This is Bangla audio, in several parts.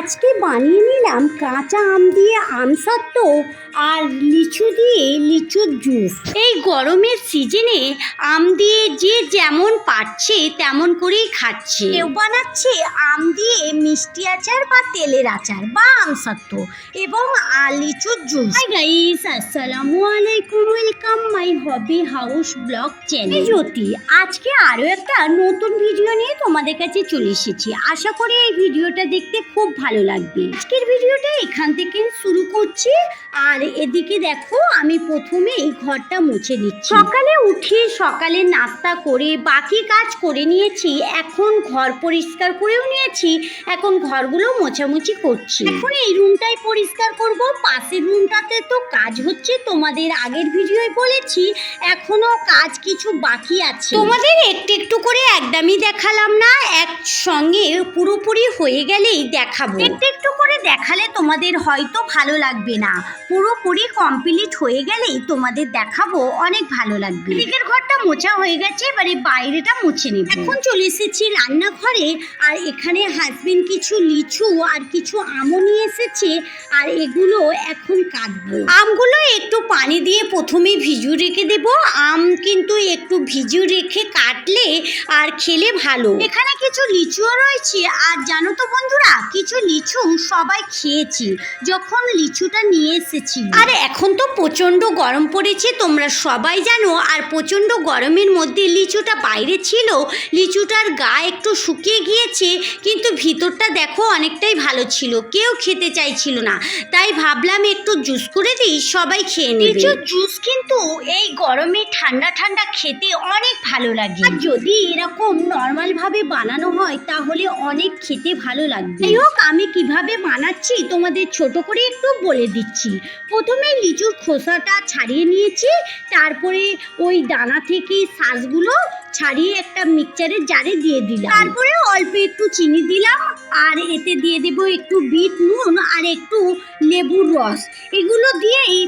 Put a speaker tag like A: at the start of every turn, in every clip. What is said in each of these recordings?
A: আজকে বানিয়ে নিলাম কাঁচা আম দিয়ে আমসত্ত্ব আর লিচু দিয়ে লিচুর জুস। এই গরমের সিজনে আম দিয়ে যে যেমন পাচ্ছে তেমন করেই খাচ্ছে। কেউ বানাচ্ছে আম দিয়ে মিষ্টি আচার বা তেলের আচার বা আমসত্ত্ব এবং লিচুর জুস। হাই গাইস, আসসালামু আলাইকুম, welcome my hobby house blog channel Jyoti. আজকে আরও একটা নতুন ভিডিও নিয়ে তোমাদের কাছে চলে এসেছি। আশা করি এই ভিডিওটা দেখতে খুব ভালো লাগবে। আজকের ভিডিওটা এখান থেকে শুরু করছি। আর এদিকে দেখো, আমি প্রথমে এই ঘরটা মুছে নিচ্ছি। সকালে উঠে সকালে নাস্তা করে বাকি কাজ করে নিয়েছি। এখন ঘর পরিষ্কার করেও নিয়েছি। এখন ঘরগুলো মোছামুছি করছি। এখন এই রুমটাই পরিষ্কার করব। পাশের রুমটাতে তো কাজ হচ্ছে, তোমাদের আগের ভিডিওয় বলেছি। এখনো কাজ কিছু বাকি আছে, তোমাদের একটু একটু করে একদমই দেখালাম না, একসঙ্গে পুরোপুরি হয়ে গেলেই দেখাবো। একটু একটু করে দেখালে তোমাদের হয়তো ভালো লাগবে না, পুরোপুরি কমপ্লিট হয়ে গেলেই তোমাদের দেখাবো, অনেক ভালো লাগবে। দিকের ঘরটা মোছা হয়ে গেছে, এবারে বাইরেটা মুছে নেব। এখন চলে এসেছি রান্নাঘরে। আর এখানে হাজবেন্ড কিছু লিচু আর কিছু আমও নিয়ে এসেছে, আর এগুলো এখন কাটবো। আমগুলো একটু পানি দিয়ে প্রথমে ভিজিয়ে রেখে দেব। আম কিন্তু একটু ভিজিয়ে রেখে কাটলে আর খেলে ভালো। এখানে কিছু লিচুও রয়েছে। আর জানো তো বন্ধুরা, কিছু লিচু সবাই খেয়েছি যখন লিচুটা নিয়ে এসেছি। আর এখন তো প্রচণ্ড গরম পড়েছে, তোমরা সবাই জানো। আর প্রচণ্ড গরমের মধ্যে লিচুটা বাইরে ছিল, লিচুটার গা একটু শুকিয়ে গিয়েছে, কিন্তু ভিতরটা দেখো অনেকটাই ভালো ছিল। কেউ খেতে চাইছিল না, তাই ভাবলাম একটু জুস করে দিই, সবাই খেয়ে নেবে। লিচুর জুস কিন্তু এই গরমে ঠান্ডা ঠান্ডা খেতে অনেক ভালো লাগে। আর যদি এরকম নর্মাল ভাবে বানানো হয় তাহলে অনেক খেতে ভালো লাগবে। যাই হোক, আমি কিভাবে বানাচ্ছি তোমাদের ছোট করে একটু বলে দিচ্ছি। প্রথমে লিচুর খোসাটা ছাড়িয়ে নিয়েছি, তারপরে ওই দানা থেকে শাঁসগুলো ছাড়িয়ে একটা মিক্সচারের জারে দিয়ে দিলাম। তারপরে অল্প একটু চিনি দিলাম, আর এতে দিয়ে দেব একটু বিট নুন আর একটু লেবুর রস। এগুলো দিয়েই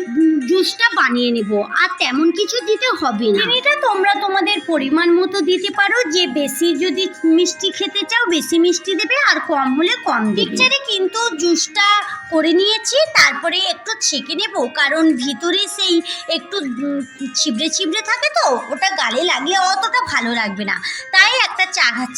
A: জুসটা বানিয়ে নেব, আর তেমন কিছু দিতে হবে না। চিনিটা তোমরা তোমাদের পরিমাণ মতো দিতে পারো, যে বেশি যদি মিষ্টি খেতে চাও বেশি মিষ্টি দেবে, আর কম হলে কম দেবে। মিক্সচারে কিন্তু জুসটা করে নিয়েছি, তারপরে একটু ছেঁকে নেব, কারণ ভিতরে সেই একটু ছিবড়ে ছিবড়ে থাকে, তো ওটা গালে লাগলে অতটা ভালো লাগবে না। তাই একটা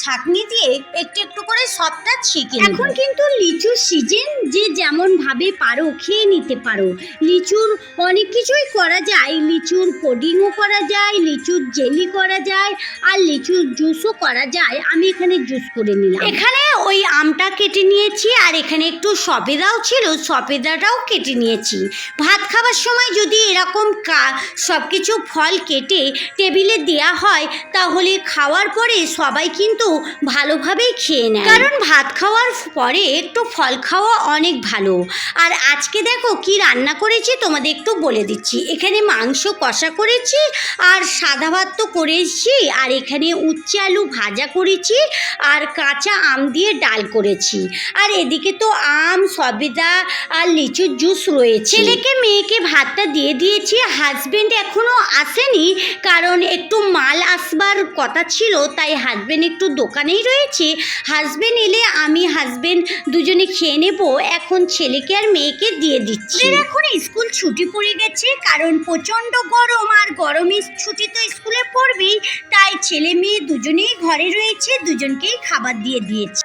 A: ছাঁকনি দিয়ে একটু একটু করে সবটা ছেঁকে নেব। এখন কিন্তু লিচুর সিজন, যে যেমন ভাবে পারো খেয়ে নিতে পারো। লিচুর অনেক কিছুই করা যায়, লিচুর পুডিংও করা যায়, লিচুর জেলি করা যায়, আর লিচুর জুসও করা যায়। আমি এখানে জুস করে নিলাম। এখানে ওই আমটা কেটে নিয়েছি, আর এখানে একটু সবেদাও ছিল, সবেদাটাও কেটে নিয়েছি। ভাত খাবার সময় যদি এরকম সব কিছু ফল কেটে টেবিলে দেয়া হয়, তাহলে খাওয়ার পরে সবাই কিন্তু ভালোভাবেই খেয়ে নেয়, কারণ ভাত খাওয়ার পরে একটু ফল খাওয়া অনেক ভালো। আর আজকে দেখো কি রান্না করেছি তোমাদের একটু বলে দিচ্ছি। এখানে মাংস কষা করেছি, আর সাদা ভাত তো করেছি, আর এখানে উচ্ছে আলু ভাজা করেছি, আর কাঁচা আম দিয়ে ডাল করেছি। আর এদিকে তো আম, সবেদা আর লিচুর জুস রয়েছে। ছেলেকে মেয়েকে ভাতটা দিয়ে দিয়েছি। হাজবেন্ড এখনো আসেনি, কারণ একটু মাল আসবার কথা ছিল, তাই হাজবেন্ড একটু দোকানেই রয়েছে। হাজবেন্ড এলে আমি হাজবেন্ড দুজনে খেয়ে নেব। এখন ছেলেকে আর মেয়েকে দিয়ে দিচ্ছি। এখন স্কুল ছুটি পড়ে গেছে, কারণ প্রচণ্ড গরম, আর গরমের ছুটি তো স্কুলে পড়বেই, তাই ছেলে মেয়ে দুজনেই ঘরে রয়েছে, দুজনকেই খাবার দিয়ে দিয়েছি।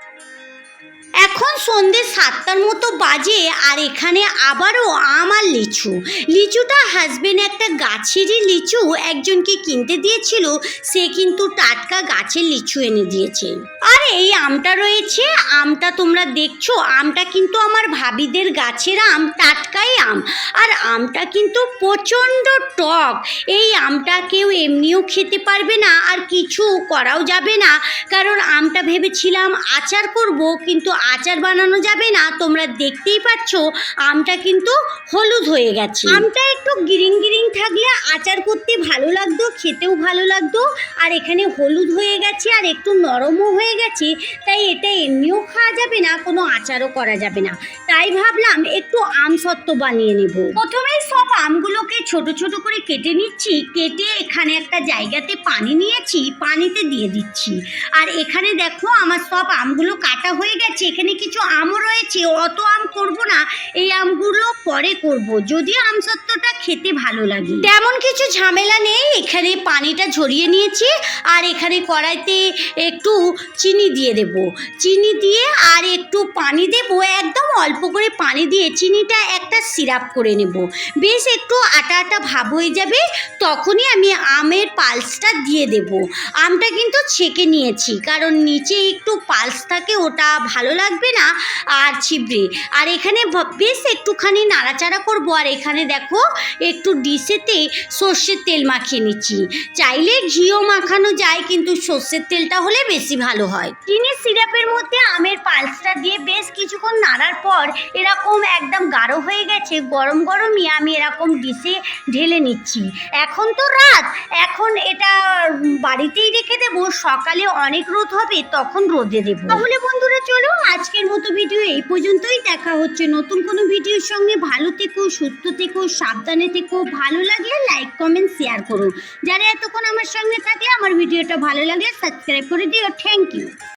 A: এখন সন্ধ্যে 7টার মতো বাজে, আর এখানে আবারও আম আর লিচু। লিচুটা হাজবেন্ড একটা গাছেরই লিচু একজনকে কিনতে দিয়েছিল, সে কিন্তু টাটকা গাছের লিচু এনে দিয়েছে। আর এই আমটা রয়েছে, আমটা তোমরা দেখছো, আমটা কিন্তু আমার ভাবিদের গাছের আম, টাটকাই আম। আর আমটা কিন্তু প্রচণ্ড টক। এই আমটা কেউ এমনিও খেতে পারবে না, আর কিছু করাও যাবে না, কারণ আমটা ভেবেছিলাম আচার করব, কিন্তু আচার বানানো যাবে না। তোমরা দেখতেই পাচ্ছ আমটা কিন্তু হলুদ হয়ে গেছে। আমটা একটু গ্রিন গ্রিন থাকলে আচার করতে ভালো লাগতো, খেতেও ভালো লাগতো। আর এখানে হলুদ হয়ে গেছে, আর একটু নরমও হয়ে গেছে, তাই এটা এমনিও খাওয়া যাবে না, কোনো আচারও করা যাবে না। তাই ভাবলাম একটু আমসত্ত্ব বানিয়ে নেব। প্রথমেই সব আমগুলোকে ছোট ছোট করে কেটে নিচ্ছি। কেটে এখানে একটা জায়গাতে পানি নিয়েছি, পানিতে দিয়ে দিচ্ছি। আর এখানে দেখো আমার সব আমগুলো কাটা হয়ে গেছে, এখানে কিছু আমও রয়েছে, অত আম করব না, এই আমগুলো পরে করব, যদিও আমসত্ত্বটা খেতে ভালো লাগে। তেমন কিছু ঝামেলা নেই, এখানে পানিটা ঝরিয়ে নিয়েছি আর এখানে কড়াইতে একটু চিনি দিয়ে দেব, চিনি দিয়ে আর একটু পানি দেব, একদম অল্প করে পানি দিয়ে চিনিটা একটা সিরাপ করে নেব। বেশ একটু আটা আটা ভাব হয়ে যাবে, তখনই আমি আমের পালসটা দিয়ে দেব। আমটা কিন্তু ছেঁকে নিয়েছি, কারণ নিচে একটু পালস থাকে, ওটা ভালো লাগবে না আর ছিবড়ে। আর এখানে বেশ একটুখানি নাড়াচাড়া করব। আর এখানে দেখো একটু ডিশেতে সর্ষের তেল মাখিয়ে নিচ্ছি, চাইলে ঘিও মাখানো যায়, কিন্তু সর্ষের তেলটা হলে বেশি ভালো হয়। চিনি সিরাপের মধ্যে আমের পালসটা দিয়ে বেশ কিছুক্ষণ নাড়ার পর এরকম একদম গাঢ় হয়ে গেছে, গরম গরমই আমি এরকম ডিশে ঢেলে নিচ্ছি। এখন তো রাত, এখন এটা বাড়িতেই রেখে দেব, সকালে অনেক রোদ হবে তখন রোদে দেবো। তাহলে বন্ধুরা চলো আজকের মতো ভিডিও এই পর্যন্তই, দেখা হচ্ছে নতুন কোনো ভিডিওর সঙ্গে। ভালো থেকো, সুস্থ থেকো, সাবধানে থেকো, ভালো লাগলে লাইক কমেন্ট শেয়ার করো। যারা এতক্ষণ আমার সঙ্গে থাকলে, আমার ভিডিওটা ভালো লাগলে সাবস্ক্রাইব করে দিও। Thank you.